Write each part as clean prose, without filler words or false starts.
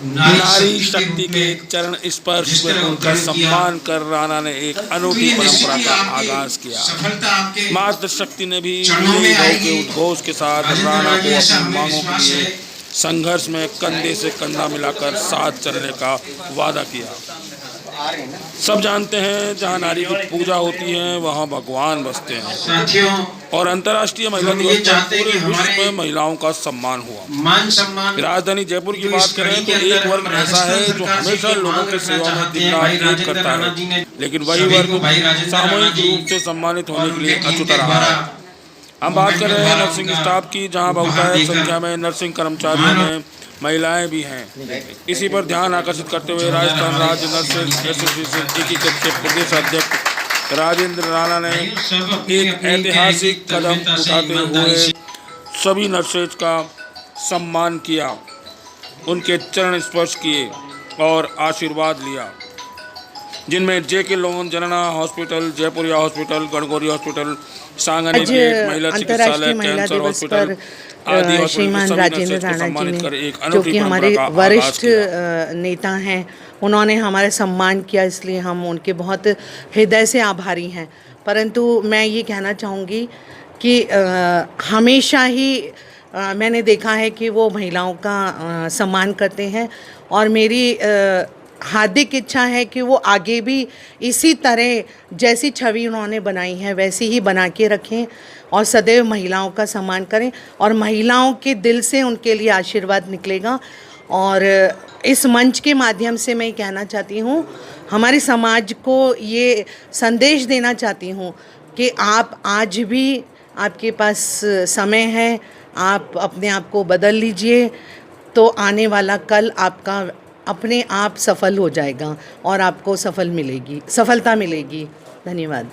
नारी शक्ति के चरण स्पर्श में उनका सम्मान कर राणा ने एक अनूठी परंपरा का आगाज किया। मातृशक्ति ने भी विजयी भाव के उद्घोष के साथ राणा को अपनी मांगों के लिए संघर्ष में कंधे से कंधा मिलाकर साथ चलने का वादा किया। सब जानते हैं जहां नारी की पूजा होती है वहां भगवान बसते हैं। और अंतर्राष्ट्रीय महिला दिवस पर पूरे विश्व में महिलाओं का सम्मान हुआ। राजधानी जयपुर की बात करें तो एक वर्ग ऐसा है जो हमेशा लोगों की सेवा में दिन रात एक करता है, लेकिन वही वर्ग सामूहिक रूप से सम्मानित होने के लिए अछूता रहा है। हम बात कर रहे हैं नर्सिंग स्टाफ की, जहां बहुतायत संख्या में नर्सिंग कर्मचारियों में महिलाएं भी हैं। इसी पर ध्यान आकर्षित करते हुए राजस्थान राज्य नर्सेज एसोसिएशन एकीकृत के प्रदेश अध्यक्ष राजेंद्र राणा ने एक ऐतिहासिक कदम उठाते हुए सभी नर्सेज का सम्मान किया, उनके चरण स्पर्श किए और आशीर्वाद लिया, जिनमें JK Lon Janana hospital, Jaipuria hospital, Gangauri hospital, Sanganer महिला चिकित्सालय, कैंसर हॉस्पिटल, श्रीमान राजेंद्र राणा जी ने, जो कि हमारे वरिष्ठ नेता हैं, उन्होंने हमारा सम्मान किया, इसलिए हम उनके बहुत हृदय से आभारी हैं। परंतु मैं ये कहना चाहूँगी कि हमेशा ही मैंने देखा है कि वो महिलाओं का सम्मान करते हैं और मेरी हार्दिक इच्छा है कि वो आगे भी इसी तरह जैसी छवि उन्होंने बनाई है वैसी ही बना के रखें और सदैव महिलाओं का सम्मान करें और महिलाओं के दिल से उनके लिए आशीर्वाद निकलेगा। और इस मंच के माध्यम से मैं कहना चाहती हूँ, हमारे समाज को ये संदेश देना चाहती हूँ कि आप आज भी आपके पास समय है, आप अपने आप को बदल लीजिए, तो आने वाला कल आपका अपने आप सफल हो जाएगा और आपको सफलता मिलेगी। धन्यवाद।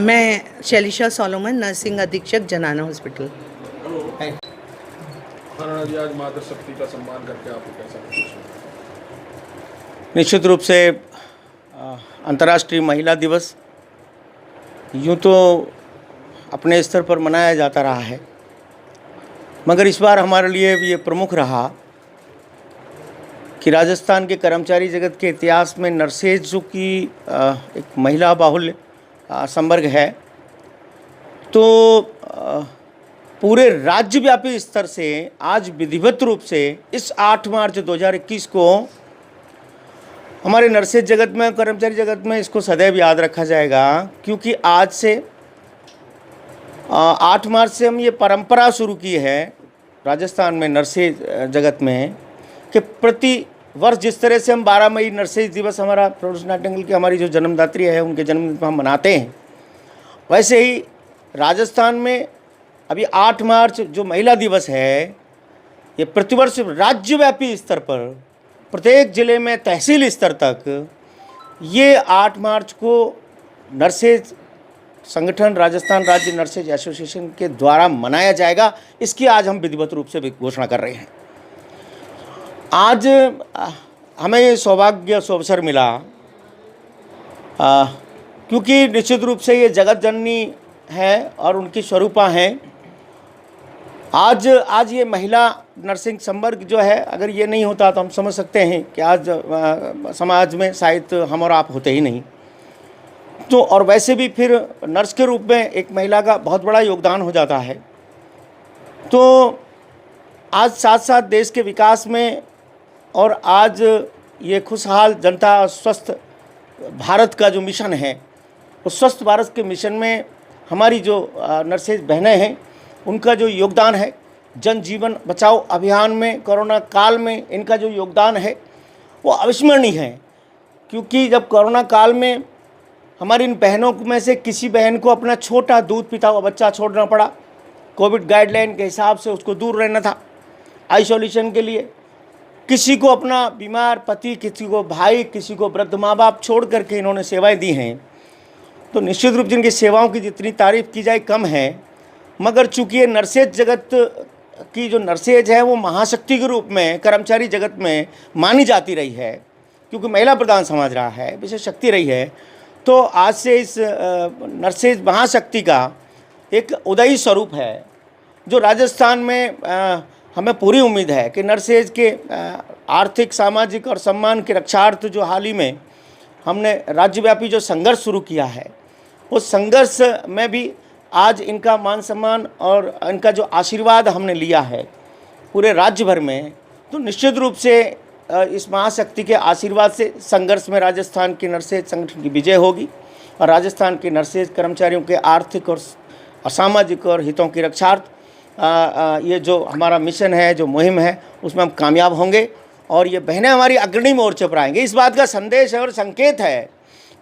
मैं शैलिशा सोलोमन, नर्सिंग अधीक्षक, जनाना हॉस्पिटल। आज मातृशक्ति का सम्मान करके आपको कैसा महसूस? निश्चित रूप से अंतर्राष्ट्रीय महिला दिवस यूँ तो अपने स्तर पर मनाया जाता रहा है, मगर इस बार हमारे लिए ये प्रमुख रहा कि राजस्थान के कर्मचारी जगत के इतिहास में नर्सेज जो कि एक महिला बाहुल्य संवर्ग है, तो पूरे राज्यव्यापी स्तर से आज विधिवत रूप से इस 8 मार्च 2021 को हमारे नर्सेज जगत में, कर्मचारी जगत में इसको सदैव याद रखा जाएगा, क्योंकि आज से 8 मार्च से हम ये परंपरा शुरू की है राजस्थान में नर्सेज जगत में कि प्रति वर्ष जिस तरह से हम 12 मई नर्सेज दिवस हमारा प्रोफेसर नाइटिंगेल की हमारी जो जन्मदात्री है उनके जन्मदिन पर हम मनाते हैं, वैसे ही राजस्थान में अभी 8 मार्च जो महिला दिवस है ये प्रतिवर्ष राज्यव्यापी स्तर पर प्रत्येक ज़िले में तहसील स्तर तक ये 8 मार्च को नर्सेज संगठन राजस्थान राज्य नर्सेज एसोसिएशन के द्वारा मनाया जाएगा। इसकी आज हम विधिवत रूप से घोषणा कर रहे हैं। आज हमें ये सौभाग्य अवसर मिला क्योंकि निश्चित रूप से ये जगत जननी है और उनकी स्वरूपा हैं। आज ये महिला नर्सिंग संवर्ग जो है, अगर ये नहीं होता तो हम समझ सकते हैं कि आज समाज में शायद हम और आप होते ही नहीं। तो और वैसे भी फिर नर्स के रूप में एक महिला का बहुत बड़ा योगदान हो जाता है। तो आज साथ साथ देश के विकास में और आज ये खुशहाल जनता स्वस्थ भारत का जो मिशन है, उस स्वस्थ भारत के मिशन में हमारी जो नर्सेज बहनें हैं उनका जो योगदान है, जन जीवन बचाओ अभियान में कोरोना काल में इनका जो योगदान है वो अविस्मरणीय है। क्योंकि जब कोरोना काल में हमारी इन बहनों में से किसी बहन को अपना छोटा दूध पीता हुआ बच्चा छोड़ना पड़ा, कोविड गाइडलाइन के हिसाब से उसको दूर रहना था आइसोलेशन के लिए, किसी को अपना बीमार पति, किसी को भाई, किसी को वृद्ध माँ बाप छोड़ करके इन्होंने सेवाएं दी हैं। तो निश्चित रूप से इनकी सेवाओं की जितनी तारीफ़ की जाए कम है, मगर चूँकि ये नर्सेज जगत की जो नर्सेज है वो महाशक्ति के रूप में कर्मचारी जगत में मानी जाती रही है, क्योंकि महिला प्रधान समाज रहा है, विशेष शक्ति रही है। तो आज से इस नर्सेज महाशक्ति का एक उदयी स्वरूप है जो राजस्थान में हमें पूरी उम्मीद है कि नरसेज के आर्थिक, सामाजिक और सम्मान के रक्षार्थ जो हाल ही में हमने राज्यव्यापी जो संघर्ष शुरू किया है, उस संघर्ष में भी आज इनका मान सम्मान और इनका जो आशीर्वाद हमने लिया है पूरे राज्य भर में, तो निश्चित रूप से इस महाशक्ति के आशीर्वाद से संघर्ष में राजस्थान के नरसेज संगठन की विजय होगी और राजस्थान के नरसेज कर्मचारियों के आर्थिक और सामाजिक और हितों की रक्षार्थ ये जो हमारा मिशन है, जो मुहिम है, उसमें हम कामयाब होंगे और ये बहनें हमारी अग्रणी मोर्चे पर आएंगे। इस बात का संदेश है और संकेत है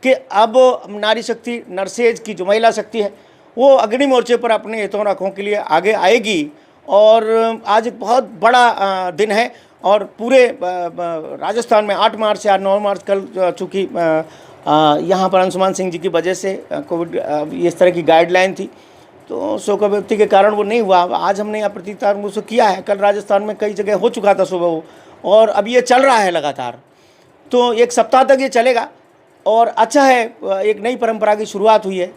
कि अब नारी शक्ति, नरसेज की जो महिला शक्ति है, वो अग्रणी मोर्चे पर अपने हितों रखों के लिए आगे आएगी। और आज एक बहुत बड़ा दिन है और पूरे राजस्थान में 8 मार्च या 9 मार्च कल चूँकि यहाँ पर अंशुमान सिंह जी की वजह से कोविड इस तरह की गाइडलाइन थी, तो शोक व्यक्ति के कारण वो नहीं हुआ। आज हमने यहाँ प्रतीकात्मक रूप से किया है। कल राजस्थान में कई जगह हो चुका था सुबह वो, और अब ये चल रहा है लगातार, तो 1 सप्ताह तक ये चलेगा और अच्छा है, एक नई परंपरा की शुरुआत हुई है।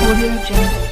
Audio Jungle.